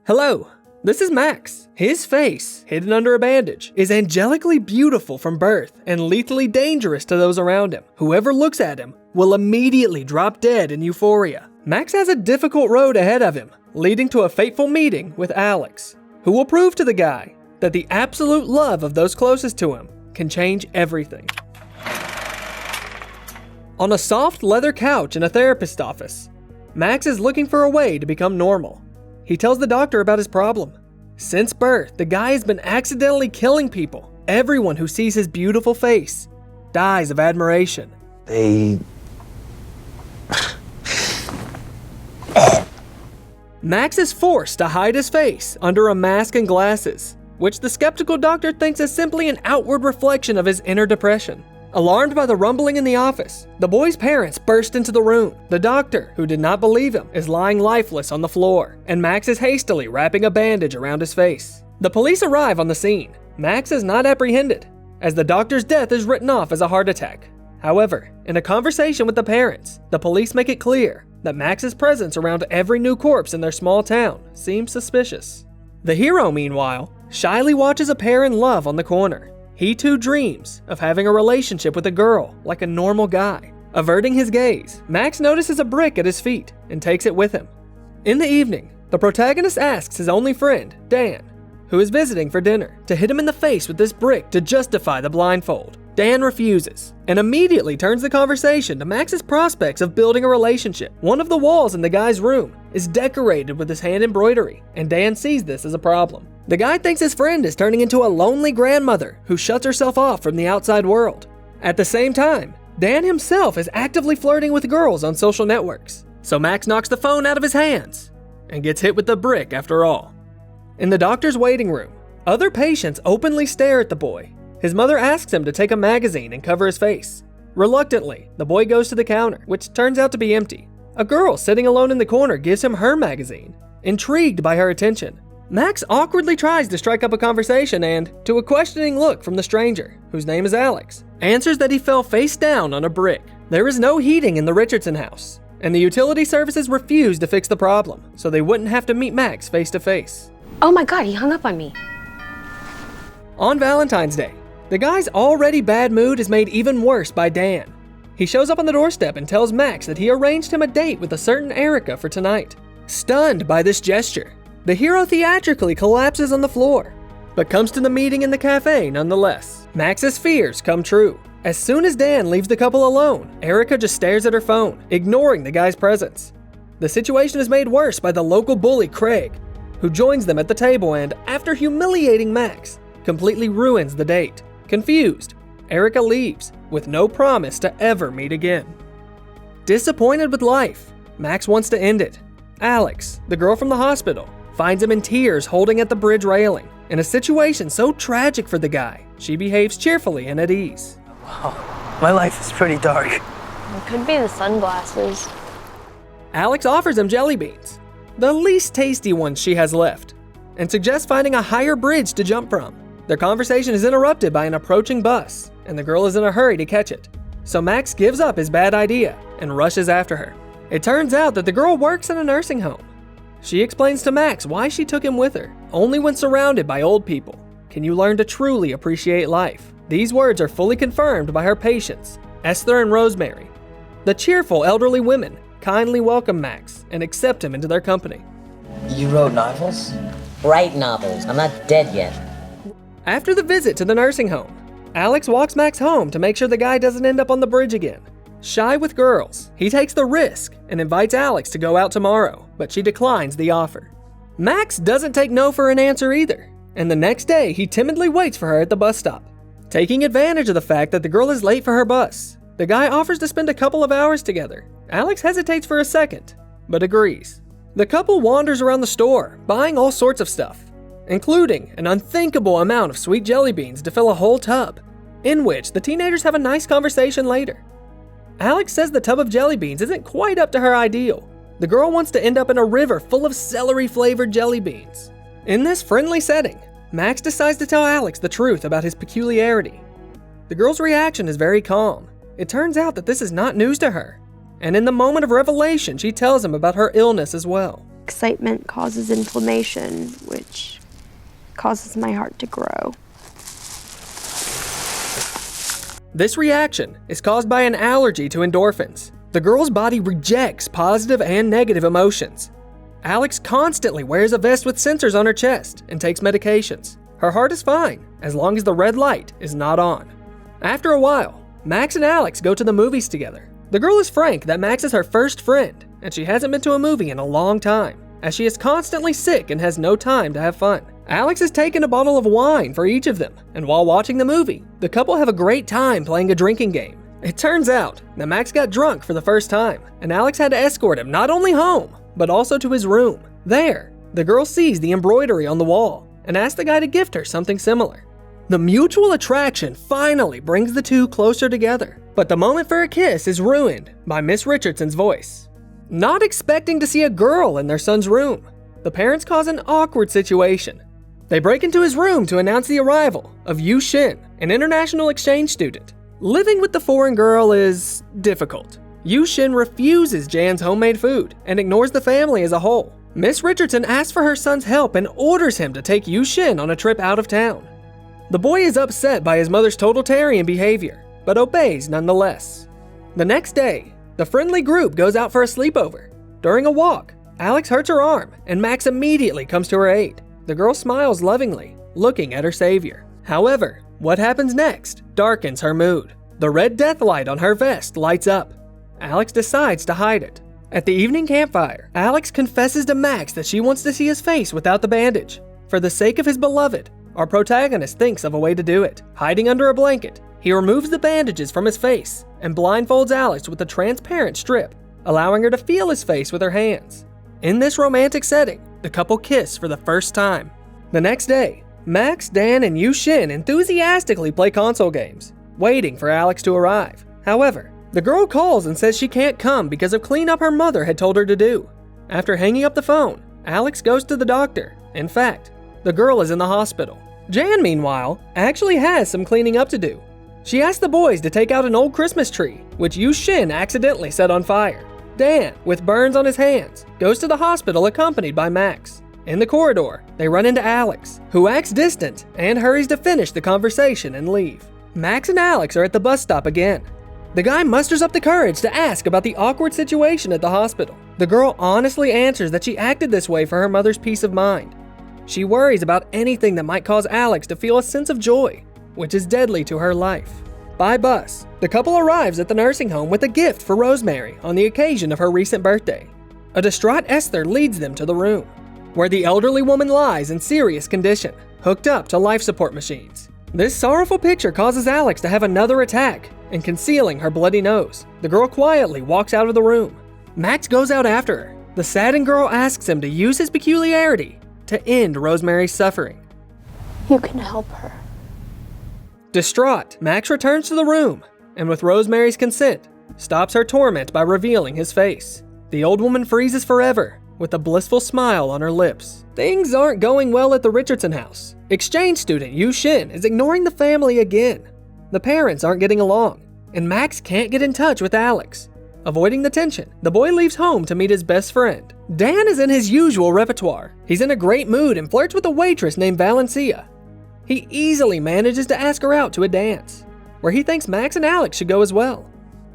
Hello, this is Max. His face, hidden under a bandage, is angelically beautiful from birth and lethally dangerous to those around him. Whoever looks at him will immediately drop dead in euphoria. Max has a difficult road ahead of him, leading to a fateful meeting with Alex, who will prove to the guy that the absolute love of those closest to him can change everything. On a soft leather couch in a therapist's office, Max is looking for a way to become normal. He tells the doctor about his problem. Since birth, the guy has been accidentally killing people. Everyone who sees his beautiful face dies of admiration. Max is forced to hide his face under a mask and glasses, which the skeptical doctor thinks is simply an outward reflection of his inner depression. Alarmed by the rumbling in the office, the boy's parents burst into the room. The doctor, who did not believe him, is lying lifeless on the floor, and Max is hastily wrapping a bandage around his face. The police arrive on the scene. Max is not apprehended, as the doctor's death is written off as a heart attack. However, in a conversation with the parents, the police make it clear that Max's presence around every new corpse in their small town seems suspicious. The hero, meanwhile, shyly watches a pair in love on the corner. He too dreams of having a relationship with a girl like a normal guy. Averting his gaze, Max notices a brick at his feet and takes it with him. In the evening, the protagonist asks his only friend, Dan, who is visiting for dinner, to hit him in the face with this brick to justify the blindfold. Dan refuses and immediately turns the conversation to Max's prospects of building a relationship. One of the walls in the guy's room is decorated with his hand embroidery, and Dan sees this as a problem. The guy thinks his friend is turning into a lonely grandmother who shuts herself off from the outside world. At the same time, Dan himself is actively flirting with girls on social networks, so Max knocks the phone out of his hands and gets hit with the brick after all. In the doctor's waiting room, other patients openly stare at the boy. His mother asks him to take a magazine and cover his face. Reluctantly, the boy goes to the counter, which turns out to be empty. A girl sitting alone in the corner gives him her magazine. Intrigued by her attention, Max awkwardly tries to strike up a conversation and, to a questioning look from the stranger, whose name is Alex, answers that he fell face down on a brick. There is no heating in the Richardson house, and the utility services refuse to fix the problem, so they wouldn't have to meet Max face to face. Oh my God, he hung up on me. On Valentine's Day, the guy's already bad mood is made even worse by Dan. He shows up on the doorstep and tells Max that he arranged him a date with a certain Erica for tonight. Stunned by this gesture, the hero theatrically collapses on the floor, but comes to the meeting in the cafe nonetheless. Max's fears come true. As soon as Dan leaves the couple alone, Erica just stares at her phone, ignoring the guy's presence. The situation is made worse by the local bully Craig, who joins them at the table and, after humiliating Max, completely ruins the date. Confused, Erica leaves, with no promise to ever meet again. Disappointed with life, Max wants to end it. Alex, the girl from the hospital, finds him in tears holding at the bridge railing. In a situation so tragic for the guy, she behaves cheerfully and at ease. Wow, my life is pretty dark. It could be the sunglasses. Alex offers him jelly beans, the least tasty ones she has left, and suggests finding a higher bridge to jump from. Their conversation is interrupted by an approaching bus, and the girl is in a hurry to catch it. So Max gives up his bad idea and rushes after her. It turns out that the girl works in a nursing home. She explains to Max why she took him with her. Only when surrounded by old people can you learn to truly appreciate life. These words are fully confirmed by her patients, Esther and Rosemary. The cheerful elderly women kindly welcome Max and accept him into their company. You wrote novels? Write novels. I'm not dead yet. After the visit to the nursing home, Alex walks Max home to make sure the guy doesn't end up on the bridge again. Shy with girls, he takes the risk and invites Alex to go out tomorrow, but she declines the offer. Max doesn't take no for an answer either, and the next day he timidly waits for her at the bus stop. Taking advantage of the fact that the girl is late for her bus, the guy offers to spend a couple of hours together. Alex hesitates for a second, but agrees. The couple wanders around the store, buying all sorts of stuff, including an unthinkable amount of sweet jelly beans to fill a whole tub, in which the teenagers have a nice conversation later. Alex says the tub of jelly beans isn't quite up to her ideal. The girl wants to end up in a river full of celery-flavored jelly beans. In this friendly setting, Max decides to tell Alex the truth about his peculiarity. The girl's reaction is very calm. It turns out that this is not news to her, and in the moment of revelation, she tells him about her illness as well. excitement causes inflammation, which causes my heart to grow. This reaction is caused by an allergy to endorphins. The girl's body rejects positive and negative emotions. Alex constantly wears a vest with sensors on her chest and takes medications. Her heart is fine as long as the red light is not on. After a while, Max and Alex go to the movies together. The girl is frank that Max is her first friend, and she hasn't been to a movie in a long time, as she is constantly sick and has no time to have fun. Alex has taken a bottle of wine for each of them, and while watching the movie, the couple have a great time playing a drinking game. It turns out that Max got drunk for the first time, and Alex had to escort him not only home, but also to his room. There, the girl sees the embroidery on the wall and asks the guy to gift her something similar. The mutual attraction finally brings the two closer together, but the moment for a kiss is ruined by Miss Richardson's voice. Not expecting to see a girl in their son's room, the parents cause an awkward situation. They break into his room to announce the arrival of Yu Shin, an international exchange student. Living with the foreign girl is difficult. Yu Shin refuses Jan's homemade food and ignores the family as a whole. Miss Richardson asks for her son's help and orders him to take Yu Shin on a trip out of town. The boy is upset by his mother's totalitarian behavior, but obeys nonetheless. The next day, the friendly group goes out for a sleepover. During a walk, Alex hurts her arm and Max immediately comes to her aid. The girl smiles lovingly, looking at her savior. However, what happens next darkens her mood. The red death light on her vest lights up. Alex decides to hide it. At the evening campfire, Alex confesses to Max that she wants to see his face without the bandage. For the sake of his beloved, our protagonist thinks of a way to do it. Hiding under a blanket, he removes the bandages from his face and blindfolds Alex with a transparent strip, allowing her to feel his face with her hands. In this romantic setting, the couple kiss for the first time. The next day, Max, Dan, and Yu Shin enthusiastically play console games, waiting for Alex to arrive. However, the girl calls and says she can't come because of cleanup her mother had told her to do. After hanging up the phone, Alex goes to the doctor. In fact, the girl is in the hospital. Jan, meanwhile, actually has some cleaning up to do. She asks the boys to take out an old Christmas tree, which Yu Shin accidentally set on fire. Dan, with burns on his hands, goes to the hospital accompanied by Max. In the corridor, they run into Alex, who acts distant and hurries to finish the conversation and leave. Max and Alex are at the bus stop again. The guy musters up the courage to ask about the awkward situation at the hospital. The girl honestly answers that she acted this way for her mother's peace of mind. She worries about anything that might cause Alex to feel a sense of joy, which is deadly to her life. By bus, the couple arrives at the nursing home with a gift for Rosemary on the occasion of her recent birthday. A distraught Esther leads them to the room, where the elderly woman lies in serious condition, hooked up to life support machines. This sorrowful picture causes Alex to have another attack, and concealing her bloody nose, the girl quietly walks out of the room. Max goes out after her. The saddened girl asks him to use his peculiarity to end Rosemary's suffering. You can help her. Distraught, Max returns to the room, and with Rosemary's consent, stops her torment by revealing his face. The old woman freezes forever, with a blissful smile on her lips. Things aren't going well at the Richardson house. Exchange student Yu Shin is ignoring the family again. The parents aren't getting along, and Max can't get in touch with Alex. Avoiding the tension, the boy leaves home to meet his best friend. Dan is in his usual repertoire. He's in a great mood and flirts with a waitress named Valencia. He easily manages to ask her out to a dance, where he thinks Max and Alex should go as well.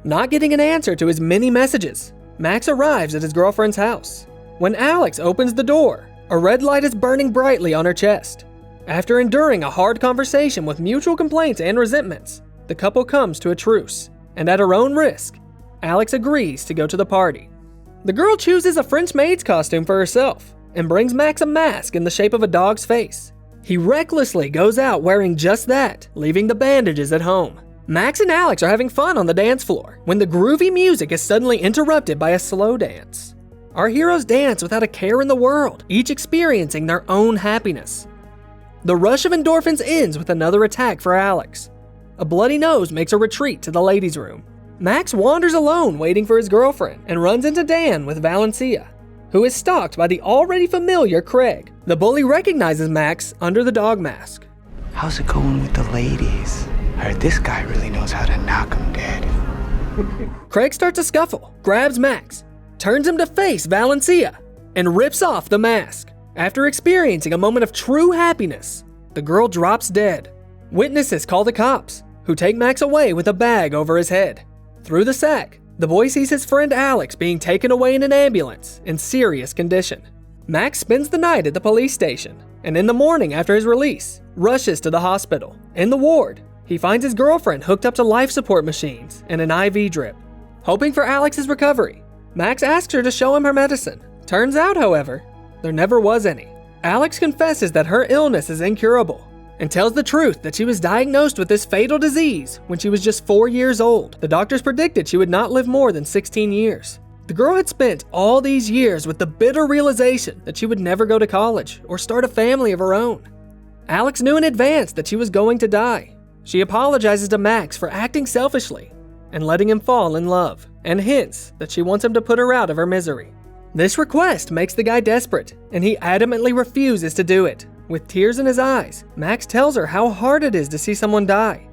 Not getting an answer to his many messages, Max arrives at his girlfriend's house. When Alex opens the door, a red light is burning brightly on her chest. After enduring a hard conversation with mutual complaints and resentments, the couple comes to a truce, and at her own risk, Alex agrees to go to the party. The girl chooses a French maid's costume for herself and brings Max a mask in the shape of a dog's face. He recklessly goes out wearing just that, leaving the bandages at home. Max and Alex are having fun on the dance floor when the groovy music is suddenly interrupted by a slow dance. Our heroes dance without a care in the world, each experiencing their own happiness. The rush of endorphins ends with another attack for Alex. A bloody nose makes a retreat to the ladies' room. Max wanders alone waiting for his girlfriend and runs into Dan with Valencia, who is stalked by the already familiar Craig. The bully recognizes Max under the dog mask. How's it going with the ladies? I heard this guy really knows how to knock 'em dead. Craig starts a scuffle, grabs Max, turns him to face Valencia. and rips off the mask. After experiencing a moment of true happiness, the girl drops dead. Witnesses call the cops, who take Max away with a bag over his head. Through the sack, the boy sees his friend Alex being taken away in an ambulance in serious condition. Max spends the night at the police station, and in the morning after his release, rushes to the hospital. In the ward, he finds his girlfriend hooked up to life support machines and an IV drip. Hoping for Alex's recovery, Max asks her to show him her medicine. Turns out, however, there never was any. Alex confesses that her illness is incurable and tells the truth that she was diagnosed with this fatal disease when she was just 4 years old. The doctors predicted she would not live more than 16 years. The girl had spent all these years with the bitter realization that she would never go to college or start a family of her own. Alex knew in advance that she was going to die. She apologizes to Max for acting selfishly and letting him fall in love, and hints that she wants him to put her out of her misery. This request makes the guy desperate, and he adamantly refuses to do it. With tears in his eyes, Max tells her how hard it is to see someone die,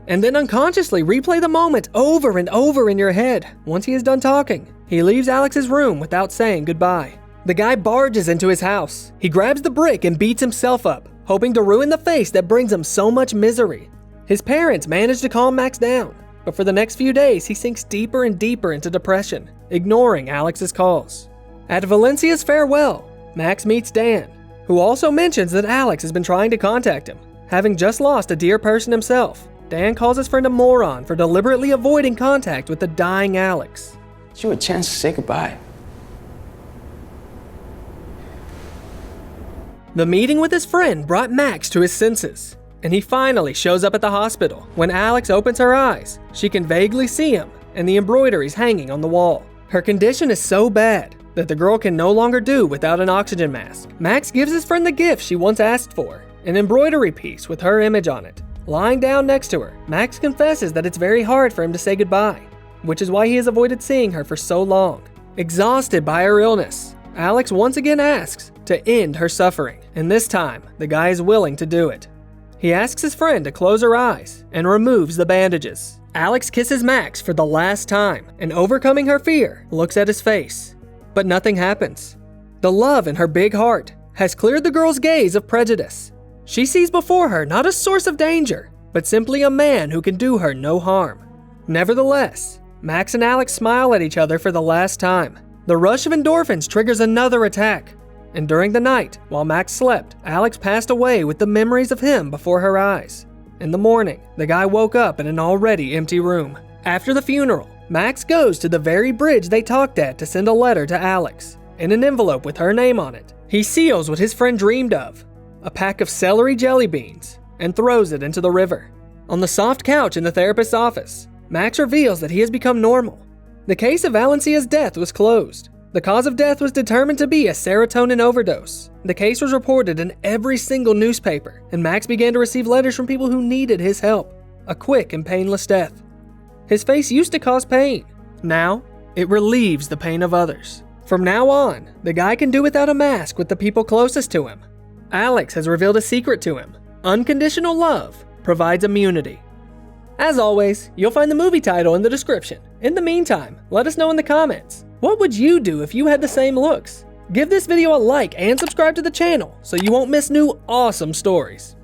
and then unconsciously replay the moment over and over in your head. Once he is done talking, he leaves Alex's room without saying goodbye. The guy barges into his house. He grabs the brick and beats himself up, hoping to ruin the face that brings him so much misery. His parents manage to calm Max down, but for the next few days he sinks deeper and deeper into depression, ignoring Alex's calls. At Valencia's farewell, Max meets Dan, who also mentions that Alex has been trying to contact him. Having just lost a dear person himself, Dan calls his friend a moron for deliberately avoiding contact with the dying Alex. It's you a chance to say goodbye. The meeting with his friend brought Max to his senses, and he finally shows up at the hospital. When Alex opens her eyes, she can vaguely see him and the embroideries hanging on the wall. Her condition is so bad that the girl can no longer do without an oxygen mask. Max gives his friend the gift she once asked for, an embroidery piece with her image on it. Lying down next to her, Max confesses that it's very hard for him to say goodbye, which is why he has avoided seeing her for so long. Exhausted by her illness, Alex once again asks to end her suffering, and this time, the guy is willing to do it. He asks his friend to close her eyes and removes the bandages. Alex kisses Max for the last time, and overcoming her fear, looks at his face. But nothing happens. The love in her big heart has cleared the girl's gaze of prejudice. She sees before her not a source of danger, but simply a man who can do her no harm. Nevertheless, Max and Alex smile at each other for the last time. The rush of endorphins triggers another attack, and during the night, while Max slept, Alex passed away with the memories of him before her eyes. In the morning, the guy woke up in an already empty room. After the funeral, Max goes to the very bridge they talked at to send a letter to Alex, in an envelope with her name on it. He seals what his friend dreamed of, a pack of celery jelly beans, and throws it into the river. On the soft couch in the therapist's office, Max reveals that he has become normal. The case of Valencia's death was closed. The cause of death was determined to be a serotonin overdose. The case was reported in every single newspaper, and Max began to receive letters from people who needed his help. A quick and painless death. His face used to cause pain. Now, it relieves the pain of others. From now on, the guy can do without a mask with the people closest to him. Alex has revealed a secret to him. Unconditional love provides immunity. As always, you'll find the movie title in the description. In the meantime, let us know in the comments, what would you do if you had the same looks? Give this video a like and subscribe to the channel so you won't miss new awesome stories.